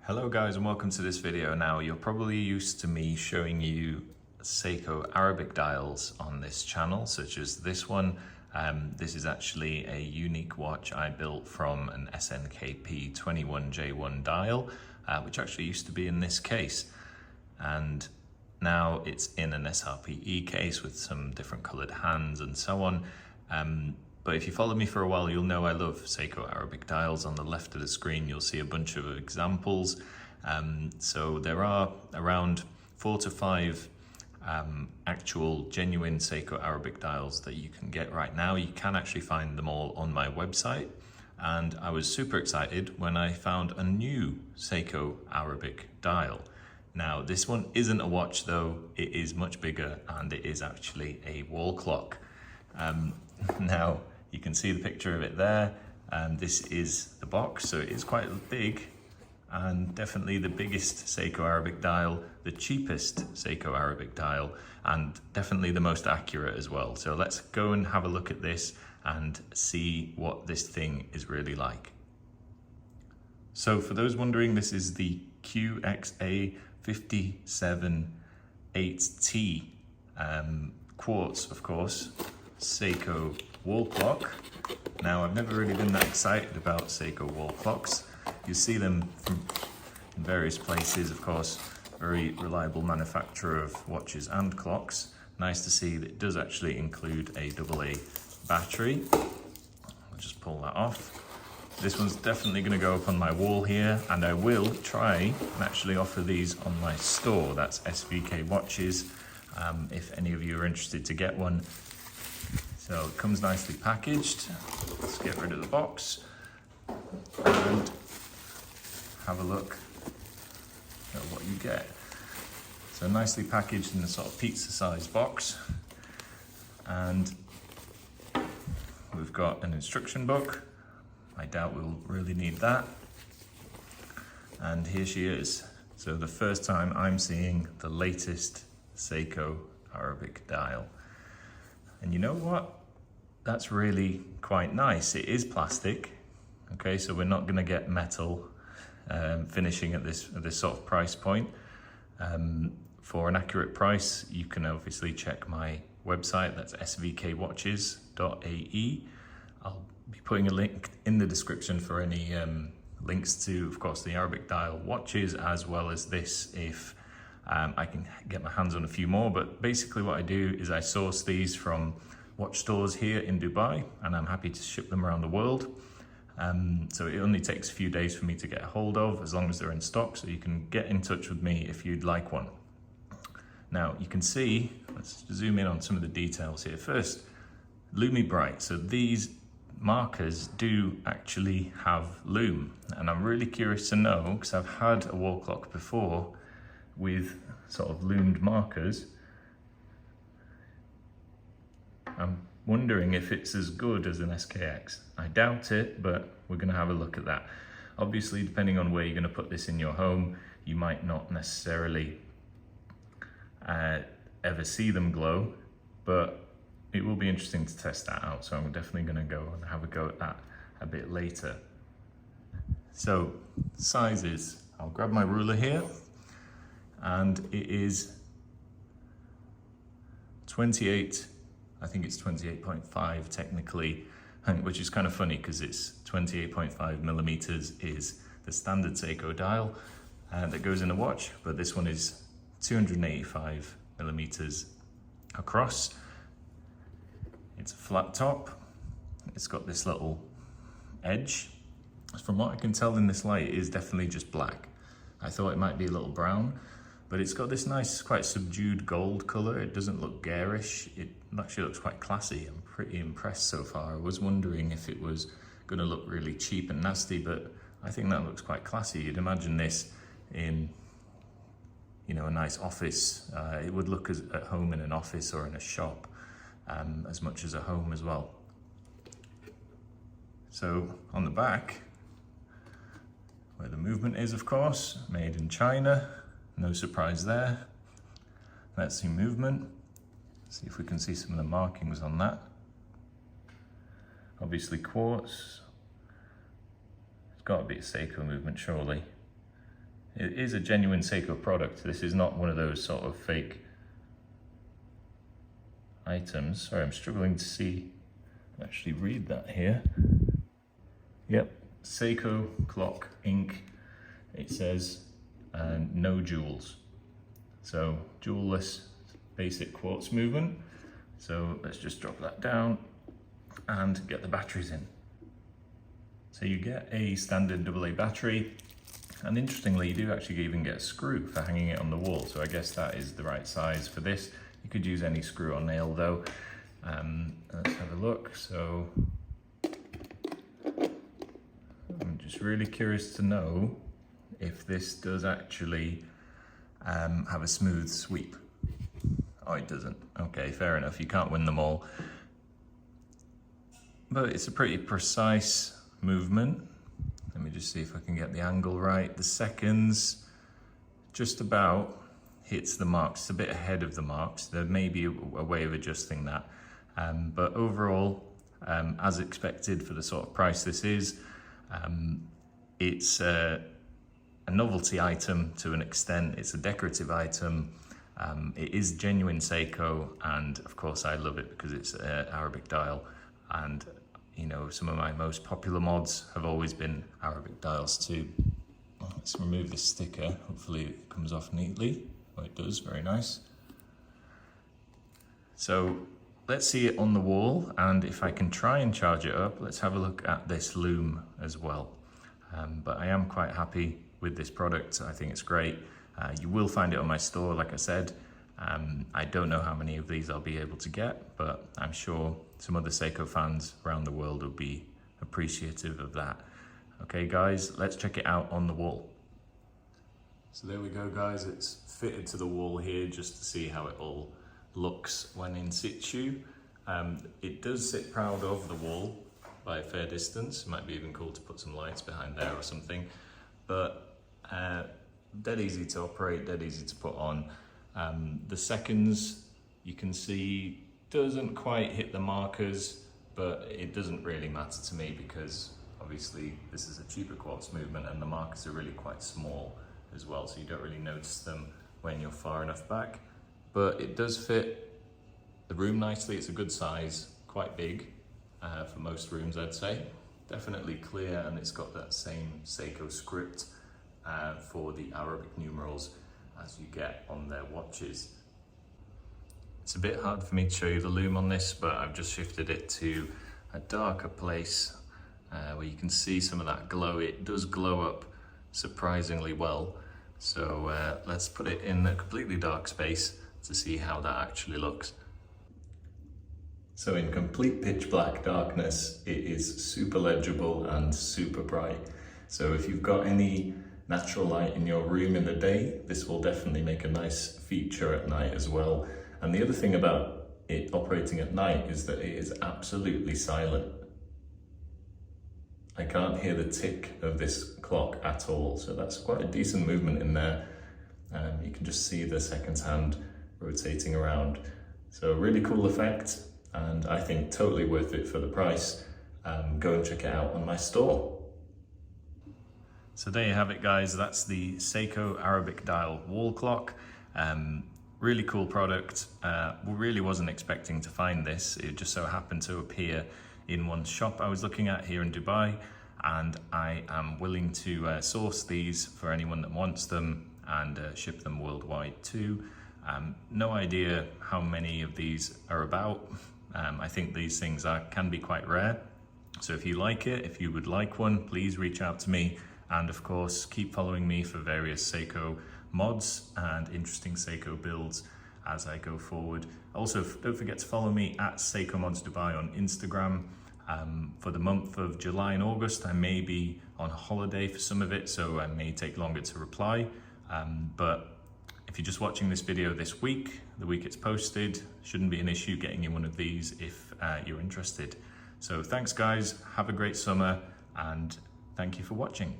Hello guys and welcome to this video. Now you're probably used to me showing you Seiko Arabic dials on this channel, such as this one. This is actually a unique watch I built from an SNKP 21J1 dial, which actually used to be in this case. And now it's in an SRPE case with some different colored hands and so on. But if you follow me for a while, you'll know I love Seiko Arabic dials. On the left of the screen, you'll see a bunch of examples. So there are around 4 to 5 actual genuine Seiko Arabic dials that you can get right now. You can actually find them all on my website. And I was super excited when I found a new Seiko Arabic dial. Now, this one isn't a watch though, it is much bigger and it is actually a wall clock. Now, you can see the picture of it there. This is the box, so it is quite big and definitely the biggest Seiko Arabic dial, the cheapest Seiko Arabic dial, and definitely the most accurate as well. So let's go and have a look at this and see what this thing is really like. So for those wondering, this is the QXA 578T quartz, of course, Seiko wall clock. Now, I've never really been that excited about Seiko wall clocks. You see them in various places, of course, very reliable manufacturer of watches and clocks. Nice to see that it does actually include a AA battery. I'll just pull that off. This one's definitely going to go up on my wall here, and I will try and actually offer these on my store. That's SVK Watches, if any of you are interested to get one. So it comes nicely packaged. Let's get rid of the box and have a look at what you get. So nicely packaged in a sort of pizza sized box. And we've got an instruction book. I doubt we'll really need that. And here she is. So the first time I'm seeing the latest Seiko Arabic dial. And you know what? That's really quite nice. It is plastic. Okay, so we're not gonna get metal finishing at this sort of price point. For an accurate price, you can obviously check my website. That's svkwatches.ae. I'll be putting a link in the description for any links to, of course, the Arabic dial watches, as well as this if I can get my hands on a few more. But basically what I do is I source these from watch stores here in Dubai, and I'm happy to ship them around the world. So it only takes a few days for me to get a hold of, as long as they're in stock, so you can get in touch with me if you'd like one. Now you can see, let's zoom in on some of the details here. First, Lumi Bright. So these markers do actually have lume, and I'm really curious to know, because I've had a wall clock before with sort of lumed markers. I'm wondering if it's as good as an SKX. I doubt it, but we're gonna have a look at that. Obviously, depending on where you're gonna put this in your home, you might not necessarily ever see them glow, but it will be interesting to test that out. So I'm definitely gonna go and have a go at that a bit later. So sizes, I'll grab my ruler here, and it is 28, I think it's 28.5 technically, which is kind of funny because it's 28.5 millimeters is the standard Seiko dial that goes in a watch, but this one is 285 millimeters across. It's a flat top. It's got this little edge. From what I can tell in this light, it is definitely just black. I thought it might be a little brown, but it's got this nice, quite subdued gold color. It doesn't look garish. It actually looks quite classy. I'm pretty impressed so far. I was wondering if it was gonna look really cheap and nasty, but I think that looks quite classy. You'd imagine this in, you know, a nice office. It would look as at home in an office or in a shop, as much as a home as well. So on the back, where the movement is, of course, made in China. No surprise there. Let's see movement. See if we can see some of the markings on that. Obviously quartz. It's got to be a Seiko movement, surely. It is a genuine Seiko product. This is not one of those sort of fake items. Sorry, I'm struggling to actually read that here. Yep, Seiko Clock Inc. It says no jewels. So jewelless basic quartz movement. So let's just drop that down and get the batteries in. So you get a standard AA battery, and interestingly you do actually even get a screw for hanging it on the wall, so I guess that is the right size for this. You could use any screw or nail though. Let's have a look. So I'm just really curious to know if this does actually have a smooth sweep. Oh, it doesn't. Okay, fair enough. You can't win them all. But it's a pretty precise movement. Let me just see if I can get the angle right. The seconds just about hits the marks. It's a bit ahead of the marks. There may be a way of adjusting that. But overall, as expected for the sort of price this is, it's a novelty item to an extent. It's a decorative item. It is genuine Seiko, and of course I love it because it's Arabic dial, and you know, some of my most popular mods have always been Arabic dials too. Let's remove this sticker. Hopefully it comes off neatly. Oh, it does, very nice. So let's see it on the wall, and if I can try and charge it up, let's have a look at this loom as well. But I am quite happy with this product. I think it's great. You will find it on my store, like I said. I don't know how many of these I'll be able to get, but I'm sure some other Seiko fans around the world will be appreciative of that. Okay guys, let's check it out on the wall. So there we go guys, it's fitted to the wall here just to see how it all looks when in situ. It does sit proud of the wall by a fair distance. It might be even cool to put some lights behind there or something, but dead easy to operate, dead easy to put on. The seconds you can see doesn't quite hit the markers, but it doesn't really matter to me because obviously this is a cheaper quartz movement and the markers are really quite small as well, so you don't really notice them when you're far enough back. But it does fit the room nicely. It's a good size, quite big for most rooms I'd say. Definitely clear, and it's got that same Seiko script for the Arabic numerals as you get on their watches. It's a bit hard for me to show you the loom on this, but I've just shifted it to a darker place where you can see some of that glow. It does glow up surprisingly well. So let's put it in a completely dark space to see how that actually looks. So in complete pitch black darkness, it is super legible and super bright. So if you've got any natural light in your room in the day, this will definitely make a nice feature at night as well. And the other thing about it operating at night is that it is absolutely silent. I can't hear the tick of this clock at all, so that's quite a decent movement in there. You can just see the seconds hand rotating around. So really cool effect, and I think totally worth it for the price. Go and check it out on my store. So there you have it guys, that's the Seiko Arabic dial wall clock. Really cool product. Really wasn't expecting to find this. It just so happened to appear in one shop I was looking at here in Dubai, and I am willing to source these for anyone that wants them and ship them worldwide too. No idea how many of these are about. I think these things can be quite rare. So if you like it, if you would like one, please reach out to me. And of course, keep following me for various Seiko mods and interesting Seiko builds as I go forward. Also, don't forget to follow me at Seiko Mods Dubai on Instagram. For the month of July and August, I may be on holiday for some of it, so I may take longer to reply. But if you're just watching this video this week, the week it's posted, shouldn't be an issue getting you one of these if you're interested. So thanks guys, have a great summer, and thank you for watching.